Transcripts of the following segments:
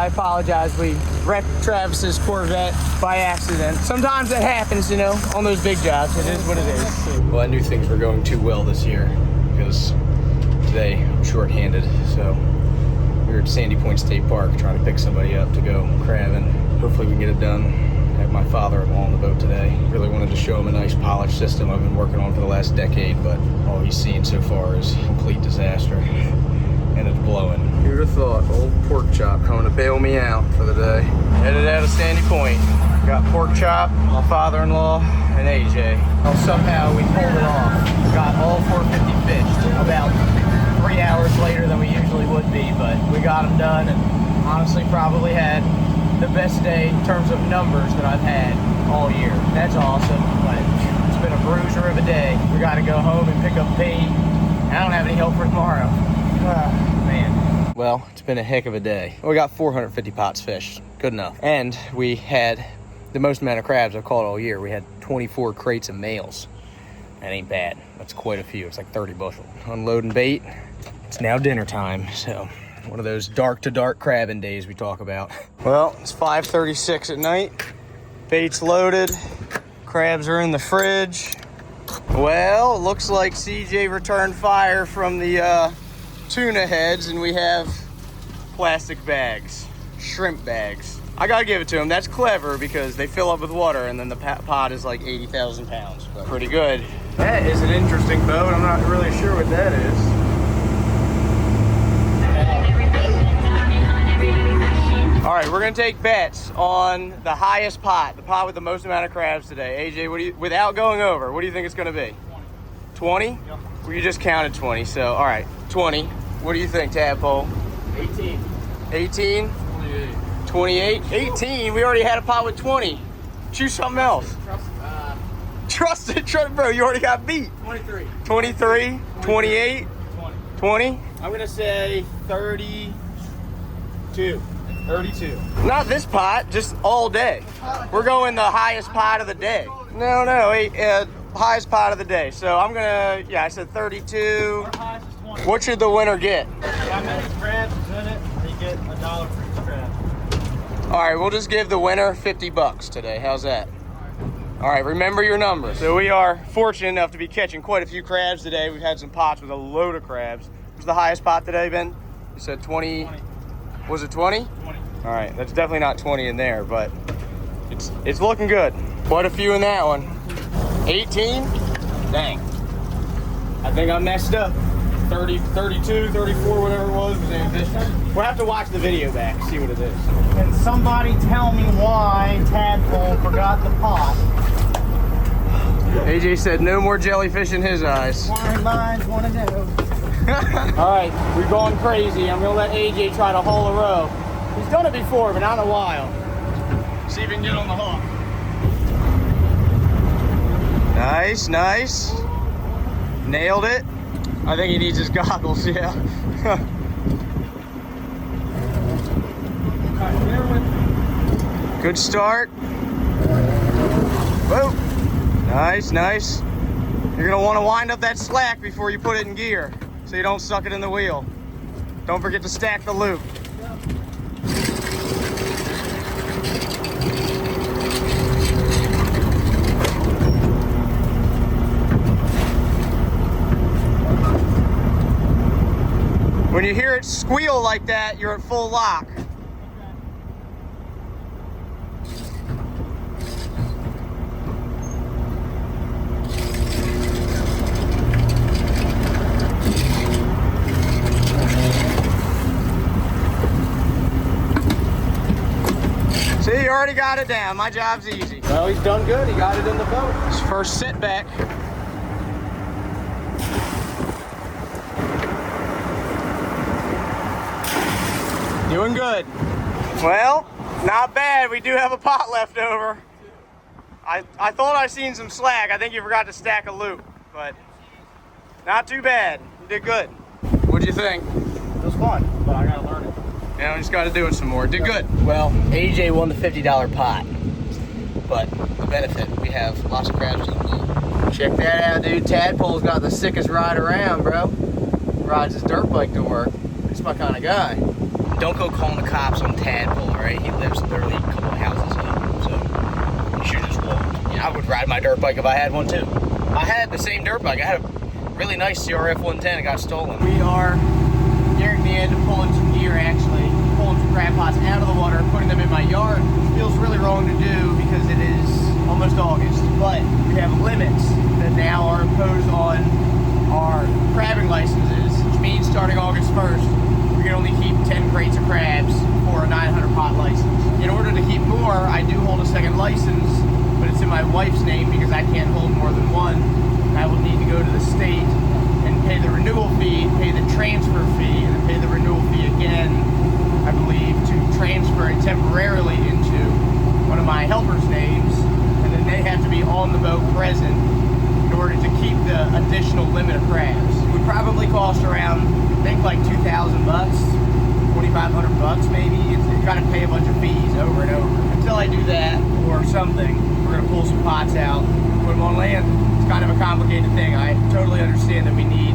apologize. We wrecked Travis's Corvette by accident. Sometimes that happens, you know, on those big jobs. It is what it is. Well, I knew things were going too well this year because today I'm short-handed. So we were at Sandy Point State Park trying to pick somebody up to go crabbing. Hopefully we can get it done. I have my father-in-law on the boat today. Really wanted to show him a nice polished system I've been working on for the last decade, but all he's seen so far is complete disaster. And it's blowing. Who'd have thought, old pork chop coming to bail me out for the day. Headed out of Sandy Point. Got pork chop, my father-in-law, and AJ. Well, somehow we pulled it off. Got all 450 fished about 3 hours later than we usually would be, but we got them done, and honestly probably had the best day in terms of numbers that I've had all year. That's awesome, but it's been a bruiser of a day. We got to go home and pick up bait. I don't have any help for tomorrow. Man. Well, it's been a heck of a day. We got 450 pots fished. Good enough. And we had the most amount of crabs I've caught all year. We had 24 crates of males. That ain't bad. That's quite a few. It's like 30 bushel. Unloading bait. It's now dinner time, so one of those dark to dark crabbing days we talk about. Well, it's 5:36 at night. Bait's loaded. Crabs are in the fridge. Well, it looks like CJ returned fire from the tuna heads, and we have plastic bags, shrimp bags. I gotta give it to them. That's clever because they fill up with water, and then the pot is like 80,000 pounds. But pretty good. That is an interesting boat. I'm not really sure what that is. All right, we're gonna take bets on the highest pot, the pot with the most amount of crabs today. AJ, what do you, without going over, what do you think it's gonna be? 20? Yep. Well, you just counted 20, so all right, 20. What do you think, Tadpole? 18. 18? 28. 28? 18? We already had a pot with 20. Choose something else. Trust it, bro, you already got beat. 23. 23? 28? 20? I'm gonna say 32. 32. Not this pot, just all day. We're going the highest pot of the day. No, highest pot of the day. So I'm gonna, yeah, I said 32. Our highest is 20. What should the winner get? How many crabs is in it? They get $1 for each crab. All right, we'll just give the winner 50 bucks today. How's that? All right, remember your numbers. So we are fortunate enough to be catching quite a few crabs today. We've had some pots with a load of crabs. What's the highest pot today, Ben? You said 20. Was it 20? 20. All right, that's definitely not 20 in there, but it's looking good. Quite a few in that one. 18? Dang. I think I messed up. 30, 32, 34, whatever it was. We'll have to watch the video back and see what it is. Can somebody tell me why Tadpole forgot the pot? AJ said no more jellyfish in his eyes. Inquiring minds want to know. All right, we're going crazy. I'm gonna let AJ try to haul a row. He's done it before, but not in a while. See if he can get on the hook. Nice, nice. Nailed it. I think he needs his goggles, yeah. Good start. Whoa. Nice, nice. You're gonna wanna wind up that slack before you put it in gear so you don't suck it in the wheel. Don't forget to stack the loop. When you hear it squeal like that, you're at full lock. See, you already got it down. My job's easy. Well, he's done good. He got it in the boat. His first setback. Doing good. Well, not bad. We do have a pot left over. I thought I seen some slack. I think you forgot to stack a loop, but not too bad. You did good. What'd you think? It was fun, but I gotta learn it. Yeah, I just gotta do it some more. Did good. Well, AJ won the $50 pot, but the benefit, we have lots of crabs to eat. Check that out, dude. Tadpole's got the sickest ride around, bro. Rides his dirt bike to work. He's my kind of guy. don't go calling the cops on Tadpole, right? He lives literally a couple of houses up, so you should just walk. Yeah, I would ride my dirt bike if I had one too. I had the same dirt bike. I had a really nice CRF 110. It got stolen. We are nearing the end of pulling some gear, actually. Pulling some crab pots out of the water, putting them in my yard. It feels really wrong to do because it is almost August, but we have limits that now are imposed on our crabbing licenses, which means starting August 1st, we can only keep 10 crates of crabs for a 900 pot license. In order to keep more, I do hold a second license, but it's in my wife's name because I can't hold more than one. I will need to go to the state and pay the renewal fee, pay the transfer fee, and then pay the renewal fee again, I believe, to transfer it temporarily into one of my helpers' names, and then they have to be on the boat present in order to keep the additional limit of crabs. It would probably cost around, I think, like 2,000 bucks, 2,500 bucks maybe. You gotta pay a bunch of fees over and over. Until I do that or something, we're gonna pull some pots out, put them on land. It's kind of a complicated thing. I totally understand that we need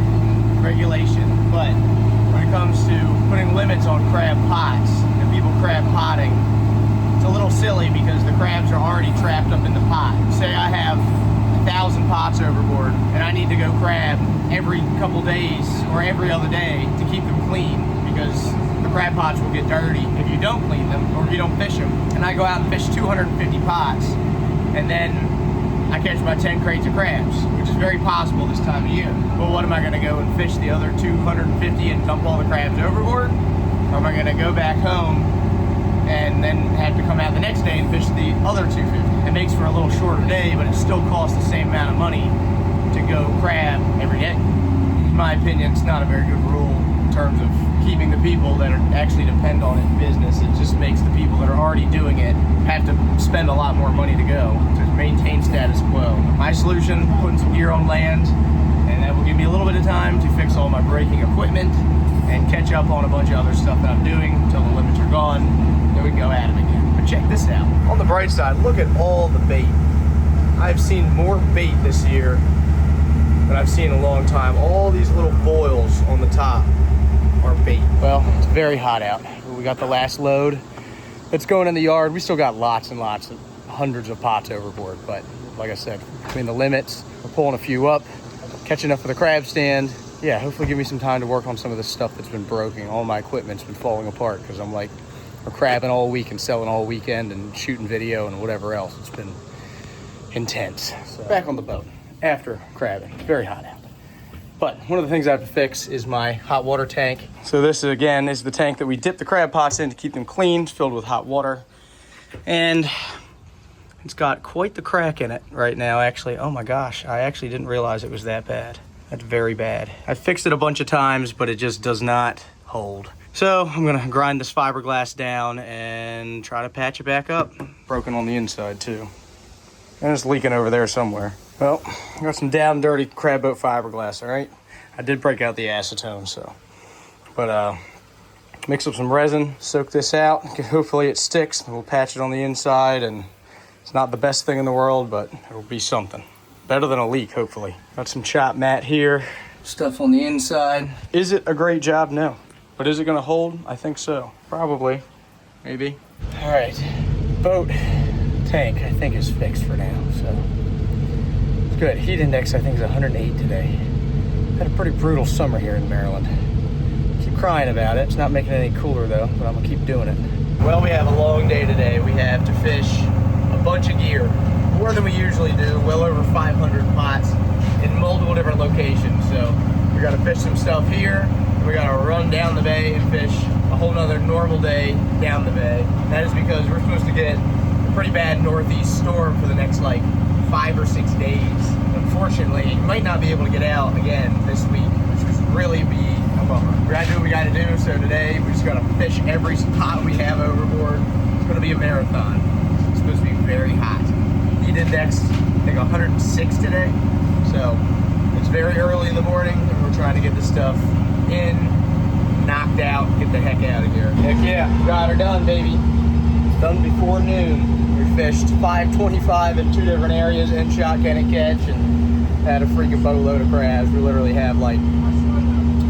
regulation, but when it comes to putting limits on crab pots and people crab potting, it's a little silly because the crabs are already trapped up in the pot. Say I have 1,000 pots overboard and I need to go crab every couple days or every other day to keep them clean because the crab pots will get dirty if you don't clean them or if you don't fish them. And I go out and fish 250 pots and then I catch my 10 crates of crabs, which is very possible this time of year. But what am I gonna go and fish the other 250 and dump all the crabs overboard? Or am I gonna go back home and then have to come out the next day and fish the other 250? It makes for a little shorter day, but it still costs the same amount of money to go crab every day. In my opinion, it's not a very good rule in terms of keeping the people that are actually depend on it in business. It just makes the people that are already doing it have to spend a lot more money to go to maintain status quo. My solution, putting some gear on land, and that will give me a little bit of time to fix all my braking equipment and catch up on a bunch of other stuff that I'm doing until the limits are gone. Then we can go at them again. But check this out. On the bright side, look at all the bait. I've seen more bait this year than I've seen in a long time. All these little boils on the top are bait. Well, it's very hot out. We got the last load that's going in the yard. We still got lots and lots of hundreds of pots overboard, but like I said, between the limits, we're pulling a few up, catching up for the crab stand. Yeah, hopefully give me some time to work on some of the stuff that's been broken. All my equipment's been falling apart because I'm like, we're crabbing all week and selling all weekend and shooting video and whatever else. It's been intense. So, back on the boat after crabbing. It's very hot out. But one of the things I have to fix is my hot water tank. So this, again, is the tank that we dip the crab pots in to keep them clean. It's filled with hot water. And it's got quite the crack in it right now, actually. Oh my gosh, I actually didn't realize it was that bad. That's very bad. I fixed it a bunch of times, but it just does not hold. So I'm gonna grind this fiberglass down and try to patch it back up. Broken on the inside too. And it's leaking over there somewhere. Well, I got some down dirty crab boat fiberglass, all right? I did break out the acetone, so. But mix up some resin, soak this out. Hopefully it sticks, and we'll patch it on the inside. And it's not the best thing in the world, but it'll be something. Better than a leak, hopefully. Got some chop mat here. Stuff on the inside. Is it a great job? No. But is it gonna hold? I think so. Probably, maybe. All right, boat tank I think is fixed for now, so. It's good. Heat index I think is 108 today. Had a pretty brutal summer here in Maryland. Keep crying about it. It's not making it any cooler though, but I'm gonna keep doing it. Well, we have a long day today. We have to fish a bunch of gear, more than we usually do, well over 500 pots in multiple different locations. So we gotta fish some stuff here, and we gotta run down the bay and fish a whole nother normal day down the bay. That is because we're supposed to get a pretty bad northeast storm for the next like 5 or 6 days. Unfortunately, you might not be able to get out again this week, which would really be a bummer. We gotta do what we gotta do, so today we just gotta fish every pot we have overboard. It's gonna be a marathon. It's supposed to be very hot. Heat index, I think 106 today. So it's very early in the morning, and we're trying to get this stuff in, knocked out, get the heck out of here. Heck yeah, got her done, baby. It's done before noon. We fished 525 in 2 different areas, in shot, can and catch, and had a freaking boatload of crabs. We literally have like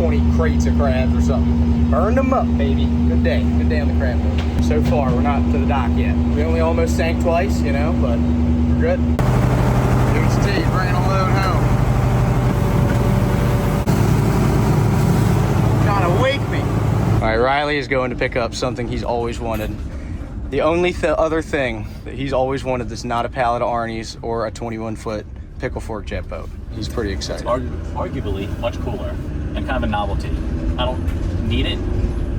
20 crates of crabs or something. Burned them up, baby. Good day on the crab boat. So far, we're not to the dock yet. We only almost sank twice, you know, but we're good. HT, bringing a load home. Trying to wake me. All right, Riley is going to pick up something he's always wanted. The only other thing that he's always wanted that's not a pallet of Arnie's or a 21-foot pickle fork jet boat. He's pretty excited. It's arguably much cooler and kind of a novelty. I don't need it,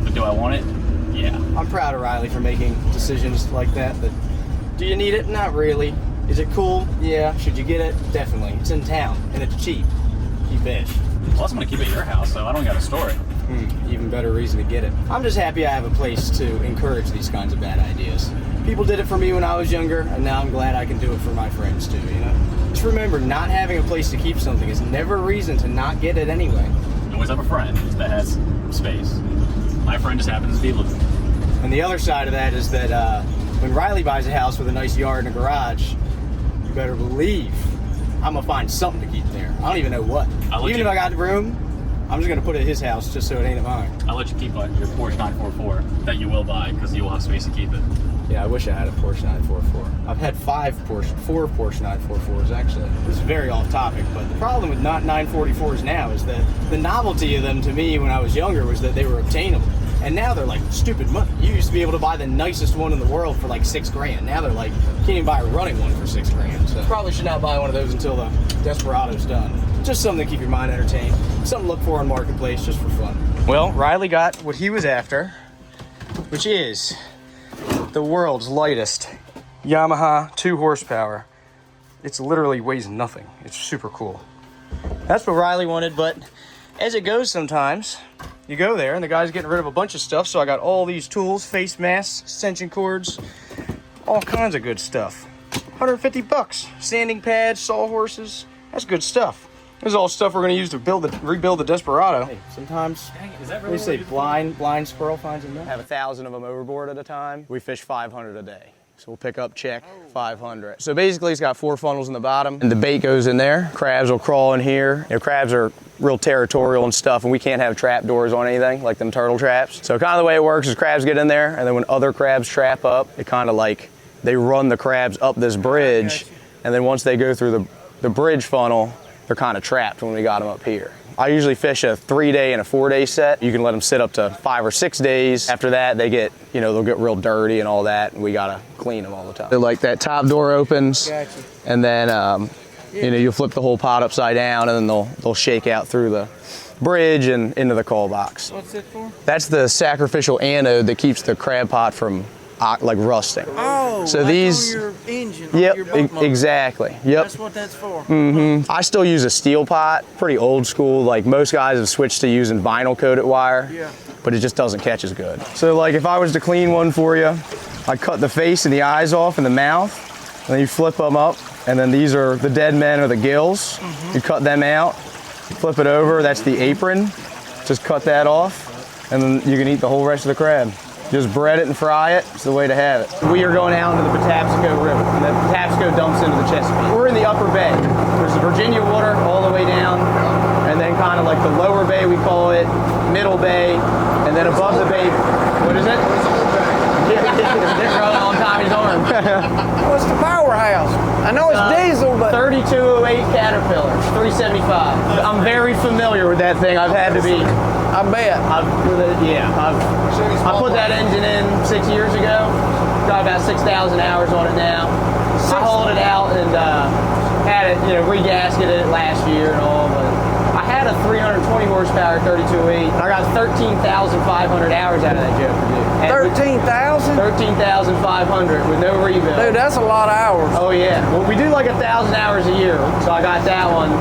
but do I want it? Yeah. I'm proud of Riley for making decisions like that. But do you need it? Not really. Is it cool? Yeah. Should you get it? Definitely. It's in town and it's cheap. You bet. Plus, I'm gonna keep it at your house, so I don't gotta store it. Even better reason to get it. I'm just happy I have a place to encourage these kinds of bad ideas. People did it for me when I was younger, and now I'm glad I can do it for my friends too, you know? Just remember, not having a place to keep something is never a reason to not get it anyway. You always have a friend that has space. My friend just happens to be living. And the other side of that is that when Riley buys a house with a nice yard and a garage, you better believe I'm gonna find something to keep there. I don't even know what. Even if I got the room, I'm just gonna put it at his house just so it ain't at mine. I'll let you keep your Porsche 944 that you will buy because you will have space to keep it. Yeah, I wish I had a Porsche 944. I've had four Porsche 944s actually. This is very off topic, but the problem with not 944s now is that the novelty of them to me when I was younger was that they were obtainable. And now they're like stupid money. You used to be able to buy the nicest one in the world for like $6 grand. Now they're like, you can't even buy a running one for $6 grand. So probably should not buy one of those until the Desperado's done. Just something to keep your mind entertained. Something to look for on Marketplace just for fun. Well, Riley got what he was after, which is the world's lightest Yamaha 2 horsepower. It's literally weighs nothing. It's super cool. That's what Riley wanted, but as it goes sometimes, you go there and the guy's getting rid of a bunch of stuff, so I got all these tools, face masks, extension cords, all kinds of good stuff. 150 bucks. Sanding pads, sawhorses, that's good stuff. This is all stuff we're gonna use to rebuild the Desperado. Hey, sometimes, Is that really we say blind squirrel finds a nut. Have 1,000 of them overboard at a time. We fish 500 a day. So we'll pick up, check, 500. So basically it's got 4 funnels in the bottom and the bait goes in there. Crabs will crawl in here. You know, crabs are real territorial and stuff, and we can't have trap doors on anything like them turtle traps. So kind of the way it works is crabs get in there, and then when other crabs trap up, it kind of like, they run the crabs up this bridge, and then once they go through the bridge funnel, they're kind of trapped when we got them up here. I usually fish a 3-day and a 4-day set. You can let them sit up to 5 or 6 days. After that, they get, you know, they'll get real dirty and all that, and we gotta clean them all the time. They're like that top door opens, and then, you know, you'll flip the whole pot upside down, and then they'll shake out through the bridge and into the call box. What's it for? That's the sacrificial anode that keeps the crab pot from like rusting. Oh, so like these, on your engine, yep, your boat motor. exactly, yep. That's what that's for. I still use a steel pot, pretty old school. Like most guys have switched to using vinyl coated wire, Yeah. but it just doesn't catch as good. So like if I was to clean one for you, I cut the face and the eyes off and the mouth, and then you flip them up, and then these are the dead men or the gills. You cut them out, flip it over, that's the apron. Just cut that off, and then you can eat the whole rest of the crab. Just bread it and fry it. It's the way to have it. We are going out into the Patapsco River, and the Patapsco dumps into the Chesapeake. We're in the upper bay. There's the Virginia water all the way down, and then kind of like the lower bay, we call it, middle bay, and then above the bay, what is it? Didn't run on Tommy's arm. What's the powerhouse? I know it's diesel, but 3208 Caterpillar, 375. I'm very familiar with that thing. I've had to be. I bet. I put that engine in 6 years ago. Got about 6,000 hours on it now. I hauled it out and had it, you know, re-gasketed it last year and all, but I had a 320 horsepower 3208. I got 13,500 hours out of that joker, dude. 13,000? 13,500 with no rebuild. Dude, that's a lot of hours. Oh yeah. Well, we do like 1,000 hours a year, so I got that one,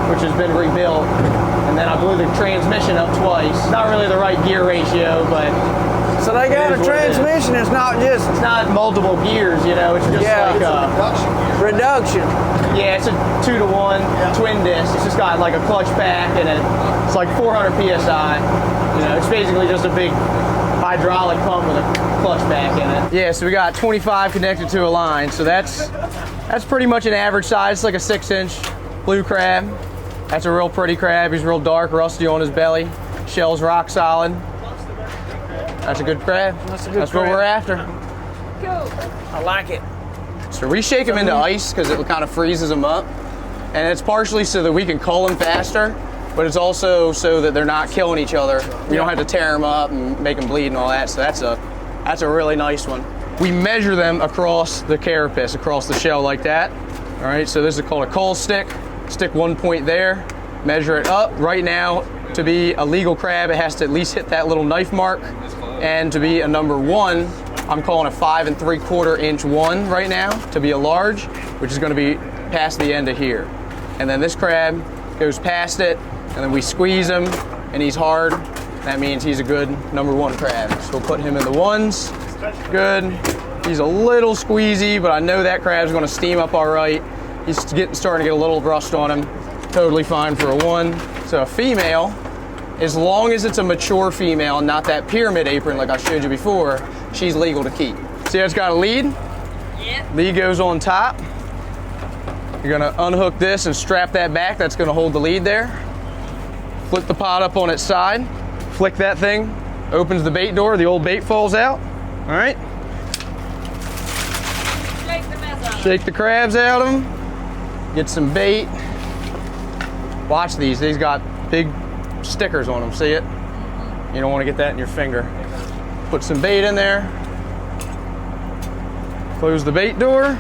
which has been rebuilt. And then I blew the transmission up twice. Not really the right gear ratio, but So they got a transmission. It's not just. It's not multiple gears, you know. It's just like a reduction. Yeah, it's a 2-to-1 twin disc. It's just got like a clutch pack and it's like 400 psi. You know, it's basically just a big hydraulic pump with a clutch pack in it. Yeah, so we got 25 connected to a line. So that's pretty much an average size. It's like a 6-inch blue crab. That's a real pretty crab. He's real dark, rusty on his belly. Shell's rock solid. That's a good crab. That's a good That's what crab. we're after. I like it. So we shake them into ice because it kind of freezes them up. And it's partially so that we can cull them faster, but it's also so that they're not killing each other. We don't have to tear them up and make them bleed and all that. So that's a really nice one. We measure them across the carapace, across the shell like that. All right, so this is called a cull stick. Stick 1 point there, measure it up. Right now, to be a legal crab, it has to at least hit that little knife mark. And to be a number 1, I'm calling a 5 3/4 inch one right now to be a large, which is gonna be past the end of here. And then this crab goes past it, and then we squeeze him, and he's hard. That means he's a good number 1 crab. So we'll put him in the 1s. Good. He's a little squeezy, but I know that crab's gonna steam up all right. He's starting to get a little rust on him. Totally fine for a 1. So a female, as long as it's a mature female, not that pyramid apron like I showed you before, she's legal to keep. See how it's got a lead? Yeah. Lead goes on top. You're gonna unhook this and strap that back. That's gonna hold the lead there. Flip the pot up on its side. Flick that thing, opens the bait door. The old bait falls out. All right. Shake the mess out. Shake the crabs out of them. Get some bait. Watch these. These got big stickers on them. See it? You don't want to get that in your finger. Put some bait in there. Close the bait door.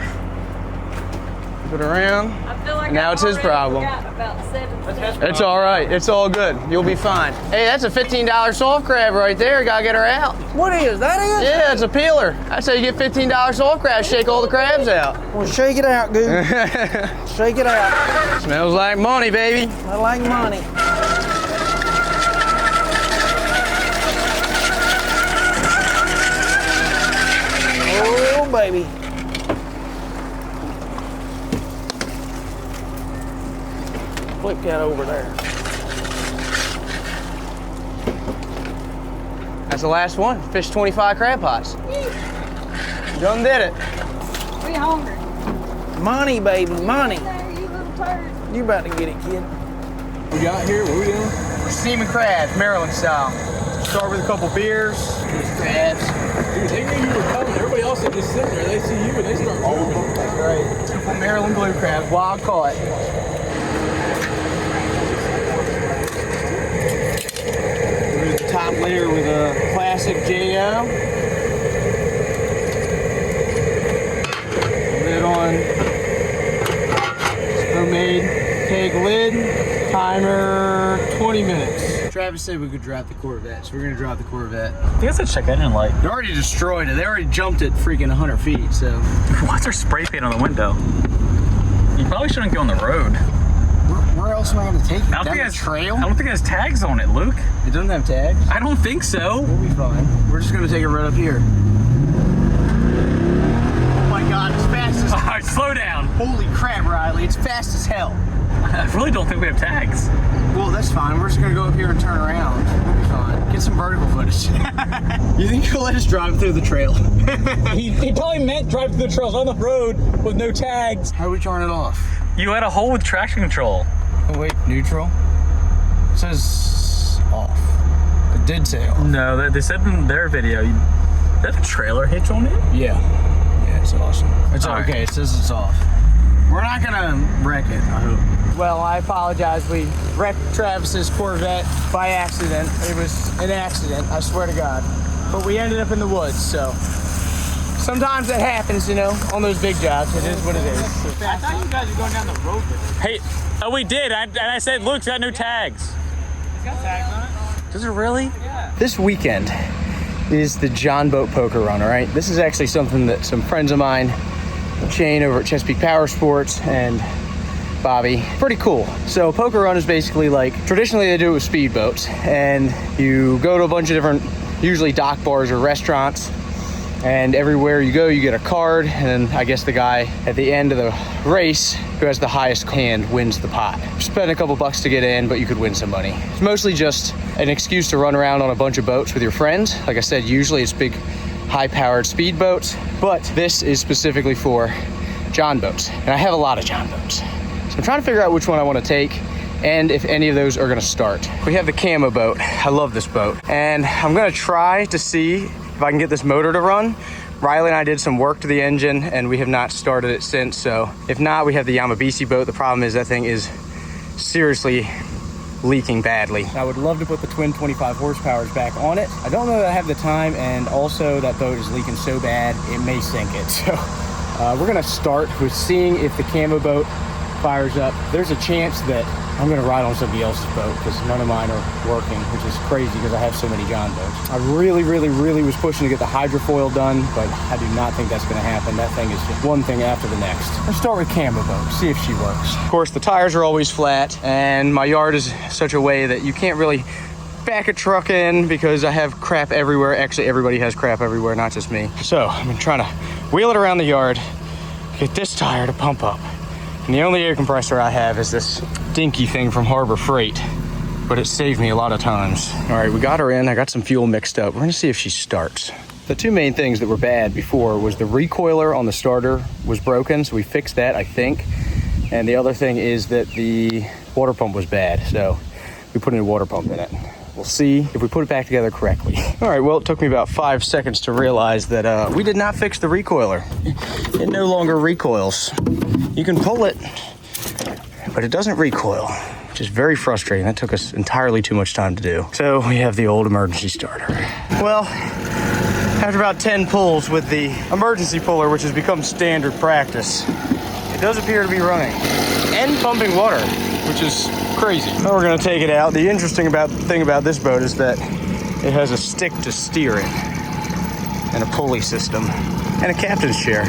Put it around. I feel like Now I've it's his already problem. forgotten about 7 It's all right. It's all good. You'll be fine. Hey, that's a $15 soft crab right there. Gotta get her out. What is that? Is? Yeah, it's a peeler. I say you get $15 soft crabs. Shake all the crabs out. Well, shake it out, Goose. Shake it out. Smells like money, baby. I like money. Oh, baby. Flip that over there. That's the last one. Fish 25 crab pots. Done did it. We hungry. Money, baby, money. There, you little turd. You about to get it, kid. We got here, what are we doing? We're steaming crabs, Maryland style. Start with a couple beers. Crabs. Dude, they knew you were coming. Everybody else is just sitting there. They see you and they start moving. That's right. Couple Maryland blue crabs, wild caught. Here's the top layer with a classic J.O. Lid on. Homemade keg lid. Timer 20 minutes. Travis said we could drop the Corvette, so we're gonna drop the Corvette. I think it's a check engine light. They already destroyed it. They already jumped it freaking 100 feet, so. Why's there spray paint on the window? You probably shouldn't go on the road. Where else am I gonna take it? I don't Down think the it trail? I don't think it has tags on it, Luke. It doesn't have tags? I don't think so. We'll be fine. We're just gonna take it right up here. Oh my God, it's fast as All right, slow down. Holy crap, Riley, it's fast as hell. I really don't think we have tags. Well, that's fine. We're just gonna go up here and turn around. We'll be fine. Get some vertical footage. You think he'll let us drive through the trail? He probably meant drive through the trails on the road with no tags. How do we turn it off? You had a hole with traction control. Oh wait, neutral? It says off. It did say off. No, they said in their video, is that a trailer hitch on it? Yeah. Yeah, it's awesome. It's All right. okay, it says it's off. We're not gonna wreck it, I hope. Well, I apologize. We wrecked Travis's Corvette by accident. It was an accident, I swear to God. But we ended up in the woods, so. Sometimes that happens, you know, on those big jobs. It is what it is. I thought you guys were going down the road with it. Hey, oh, we did. And I said, Luke's got no tags. It's got tags on it. Does it really? Yeah. This weekend is the John Boat Poker Run, all right? This is actually something that some friends of mine, Shane over at Chesapeake Power Sports and Bobby, pretty cool. So poker run is basically like, traditionally they do it with speedboats, and you go to a bunch of different, usually dock bars or restaurants, and everywhere you go you get a card, and I guess the guy at the end of the race who has the highest hand wins the pot. Spend a couple bucks to get in, but you could win some money. It's mostly just an excuse to run around on a bunch of boats with your friends. Like I said, usually it's big high-powered speedboats, but this is specifically for John boats, and I have a lot of John boats. So I'm trying to figure out which one I want to take. and if any of those are gonna start. We have the camo boat. I love this boat. And I'm gonna try to see if I can get this motor to run. Riley and I did some work to the engine and we have not started it since. So if not, we have the Yamabishi boat. The problem is that thing is seriously leaking badly. I would love to put the twin 25 horsepowers back on it. I don't know that I have the time, and also that boat is leaking so bad it may sink it. So we're gonna start with seeing if the camo boat fires up. There's a chance that I'm gonna ride on somebody else's boat because none of mine are working, which is crazy because I have so many John boats. I really was pushing to get the hydrofoil done, but I do not think that's gonna happen. That thing is just one thing after the next. Let's start with camo boat, see if she works. Of course, the tires are always flat, and my yard is such a way that you can't really back a truck in because I have crap everywhere. Actually, everybody has crap everywhere, not just me. So I'm trying to wheel it around the yard, get this tire to pump up. And the only air compressor I have is this dinky thing from Harbor Freight, but it saved me a lot of times. All right, we got her in. I got some fuel mixed up. We're gonna see if she starts. The two main things that were bad before was the recoiler on the starter was broken, so we fixed that, I think. And the other thing is that the water pump was bad, so we put a new water pump in it. We'll see if we put it back together correctly. All right, well, it took me about 5 seconds to realize that we did not fix the recoiler. It no longer recoils. You can pull it, but it doesn't recoil, which is very frustrating. That took us entirely too much time to do. So we have the old emergency starter. Well, after about 10 pulls with the emergency puller, which has become standard practice, it does appear to be running and pumping water, which is crazy. Now we're gonna take it out. The interesting thing about this boat is that it has a stick to steer it and a pulley system and a captain's chair.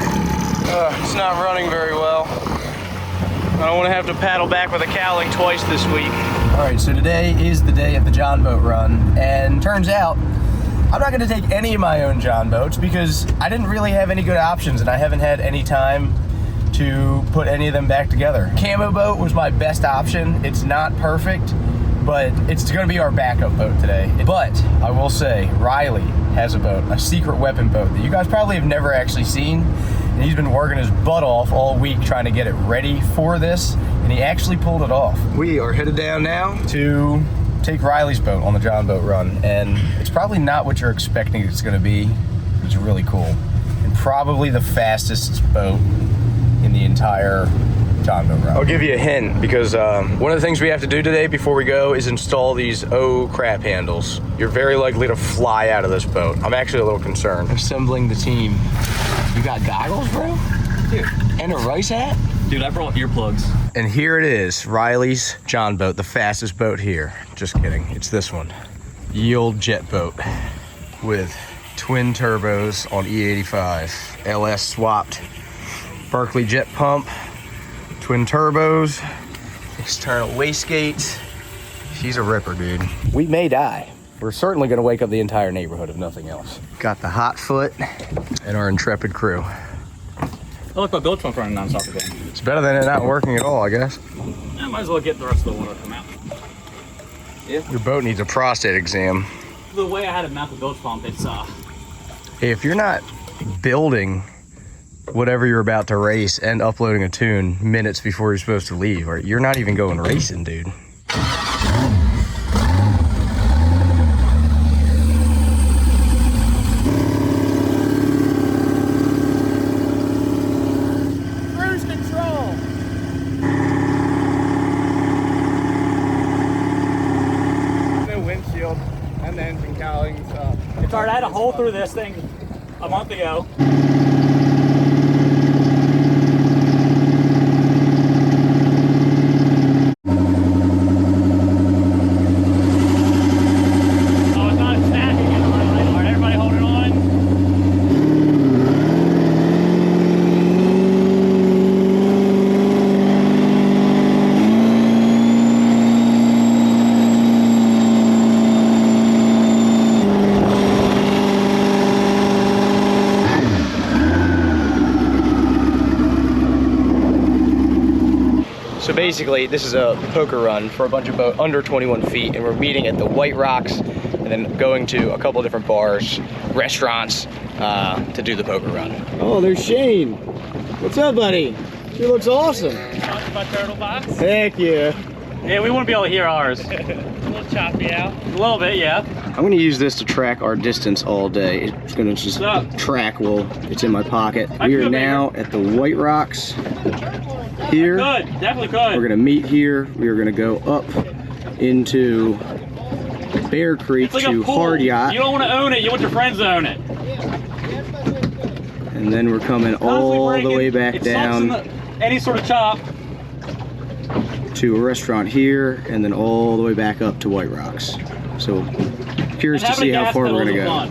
It's not running very well. I don't want to have to paddle back with a cowling twice this week. All right, so today is the day of the John boat run, and turns out I'm not going to take any of my own John boats because I didn't really have any good options, and I haven't had any time to put any of them back together. Camo boat was my best option. It's not perfect, but it's going to be our backup boat today. But I will say, Riley has a boat, a secret weapon boat that you guys probably have never actually seen. And he's been working his butt off all week trying to get it ready for this, and he actually pulled it off. We are headed down now to take Riley's boat on the John boat run, and it's probably not what you're expecting it's going to be. It's really cool, and probably the fastest boat in the entire John boat run. I'll give you a hint, because one of the things we have to do today before we go is install these crap handles. You're very likely to fly out of this boat. I'm actually a little concerned. Assembling the team. You got goggles, bro? Dude. And a rice hat? Dude, I brought earplugs. And here it is, Riley's John boat, the fastest boat here. Just kidding, it's this one. Yield jet boat with twin turbos on E85. LS swapped. Berkeley jet pump, twin turbos, external wastegates. She's a ripper, dude. We may die. We're certainly gonna wake up the entire neighborhood if nothing else. Got the hot foot and our intrepid crew. I like my bilge pump running nonstop again. It's better than it not working at all, I guess. I might as well get the rest of the water to come out. Yeah. Your boat needs a prostate exam. The way I had to mount the bilge pump, it's Hey, if you're not building whatever you're about to race and uploading a tune minutes before you're supposed to leave, or you're not even going racing, dude. I had a hole through this thing a month ago. Oh, it's not snapping in the right. All right, everybody hold it on. So basically, this is a poker run for a bunch of boats under 21 feet, and we're meeting at the White Rocks and then going to a couple of different bars, restaurants, to do the poker run. Oh, there's Shane. What's up, buddy? She looks awesome. Talk about turtle box. Heck yeah. Yeah, we wouldn't be able to hear ours. A little choppy out. A little bit, yeah. I'm gonna use this to track our distance all day. It's gonna just track while it's in my pocket. We are now at the White Rocks here. Good, definitely good. We're gonna meet here. We are gonna go up into Bear Creek It's like to a pool. Hard Yacht. You don't want to own it, you want your friends to own it. And then we're coming all the way back down Any sort of chop. to a restaurant here, and then all the way back up to White Rocks. So curious to see how far we're gonna go.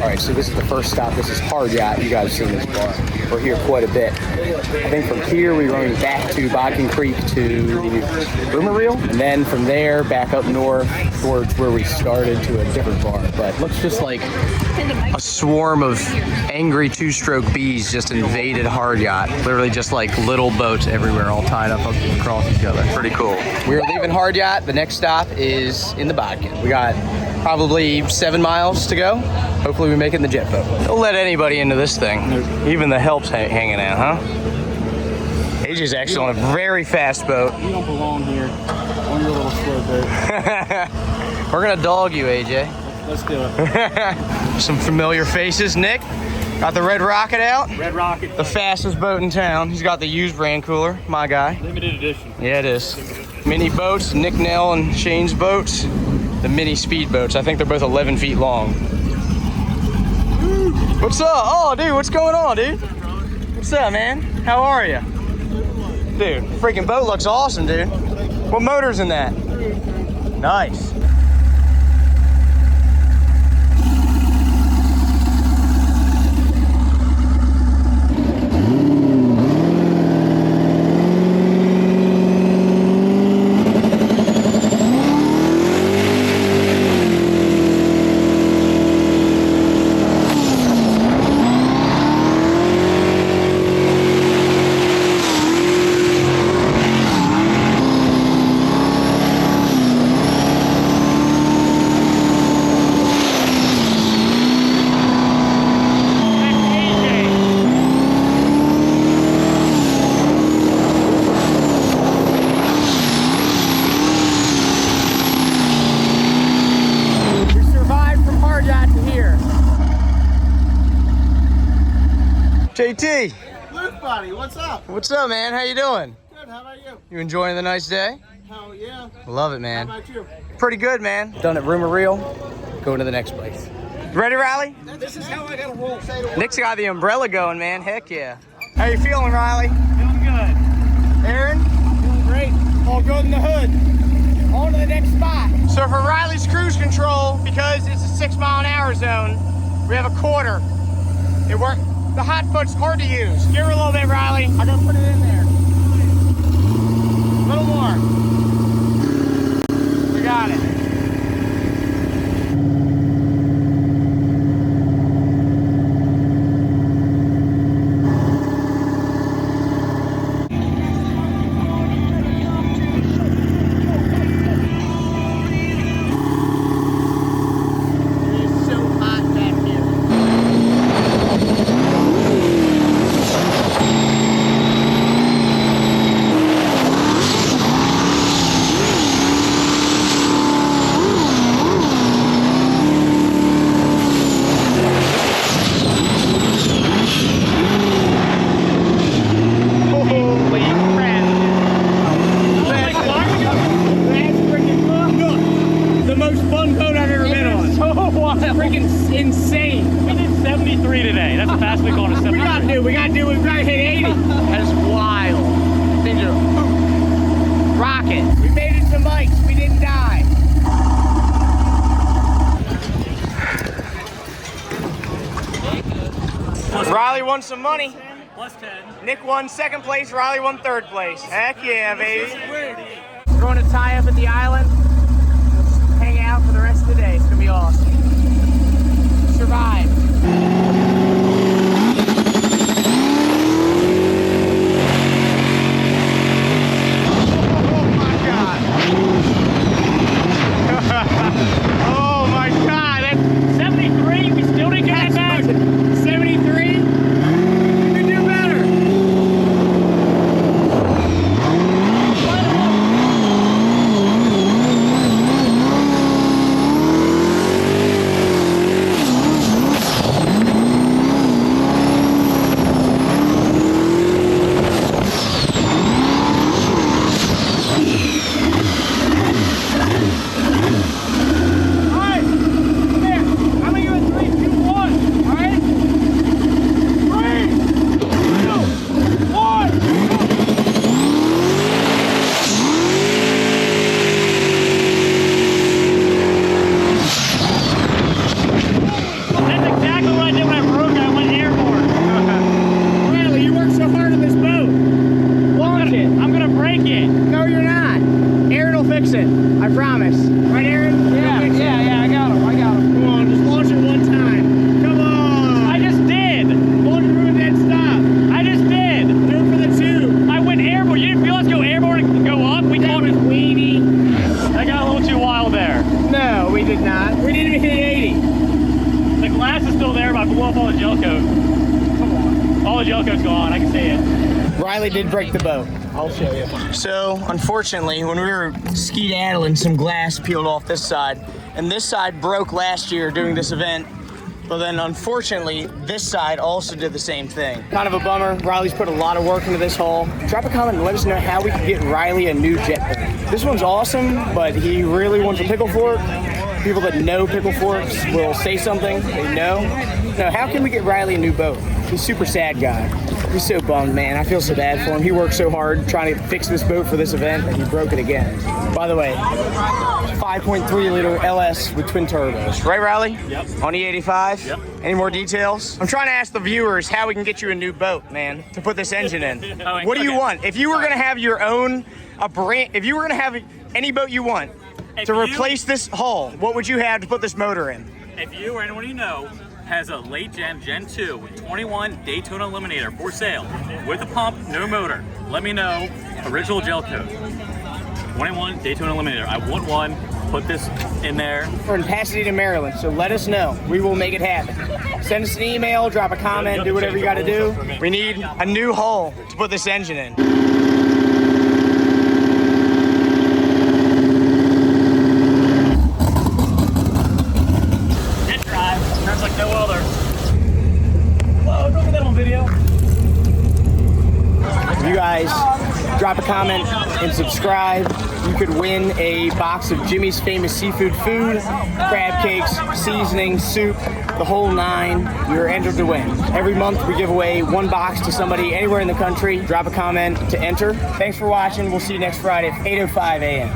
Alright, so this is the first stop. This is Hard Yacht. You guys have seen this bar. We're here quite a bit. I think from here we're going back to Bodkin Creek to the Rumor Reel, and then from there back up north towards where we started to a different bar. But looks just like a swarm of angry two-stroke bees just invaded Hard Yacht. Literally just like little boats everywhere, all tied up across each other. Pretty cool. We're leaving Hard Yacht. The next stop is in the Bodkin. We got probably 7 miles to go. Hopefully we make it in the jet boat. Don't let anybody into this thing. Even the help's hanging out, huh? AJ's actually on a very fast boat. You don't belong here on your little slow boat. We're gonna dog you, AJ. Let's do it. Some familiar faces. Nick got the Red Rocket out. Red Rocket. The fastest boat in town. He's got the used brand cooler, my guy. Limited edition. Yeah, it is. Mini boats, Nick, Nell, and Shane's boats. The mini speed boats. I think they're both 11 feet long. What's up? Oh, dude, what's going on, dude? What's up, man? How are you? Dude, freaking boat looks awesome, dude. What motor's in that? Nice. JT. Luke, buddy, what's up? What's up, man? How you doing? Good, how about you? You enjoying the nice day? Hell yeah. Love it, How man. about you? Pretty good, man. Done at Rumor Reel. Going to the next place. Ready, Riley? This is how I gotta roll. Nick's got the umbrella going, man. Heck yeah. How you feeling, Riley? Feeling good. Aaron? Feeling great. All good in the hood. On to the next spot. So for Riley's cruise control, because it's a 6 mile an hour zone, we have a quarter. It worked. The hot foot's hard to use. Give her a little bit, Riley. I gotta put it in there. A little more. We got it. We gotta hit 80. That's wild. Things are rocket. We made it to Mike's. We didn't die. Riley won some money. Plus 10. Nick won second place. Riley won third place. Heck yeah, baby. We're going to tie up at the island. Let's hang out for the rest of the day. It's gonna be awesome. Survive. Oh my God. I promise. Right, Aaron? Yeah, I got him. Come on, just launch it one time. Come on. I just did. Launch it and then stop. I just did. Do it for the two. I went airborne. You didn't feel us go airborne and go up? We That called was it. weedy. I got a little too wild there. No, we did not. We didn't even hit 80. The glass is still there, but I blew up all the gel coat. Come on. All the gel coat's gone. I can see it. Riley did break the boat. I'll show you. So, unfortunately, when we were skedaddling, some glass peeled off this side, and this side broke last year during this event. But then, unfortunately, this side also did the same thing. Kind of a bummer. Riley's put a lot of work into this hull. Drop a comment and let us know how we can get Riley a new jet boat. This one's awesome, but he really wants a pickle fork. People that know pickle forks will say something they know. No, how can we get Riley a new boat? He's a super sad guy. He's so bummed, man. I feel so bad for him. He worked so hard trying to fix this boat for this event, and he broke it again. By the way, 5.3 liter LS with twin turbos. Right, Riley? Yep. On E85? Yep. Any more details? I'm trying to ask the viewers how we can get you a new boat, man, to put this engine in. Oh, What do you okay. want? If you were gonna have your own, if you were gonna have any boat you want If to you- replace this hull, what would you have to put this motor in? If you or anyone you know has a late Gen 2 with 21 Daytona Eliminator for sale with a pump, no motor, let me know. Original gel coat. 21 Daytona Eliminator. I want one. Put this in there. We're in Pasadena, Maryland, so let us know. We will make it happen. Send us an email, drop a comment, do whatever you gotta do. We need a new hull to put this engine in. It drives. Turns like no other. Whoa, don't get that on video. If you guys drop a comment and subscribe, you could win a box of Jimmy's Famous Seafood food, crab cakes, seasoning, soup, the whole nine. You're entered to win. Every month we give away one box to somebody anywhere in the country. Drop a comment to enter. Thanks for watching. We'll see you next Friday at 8:05 a.m.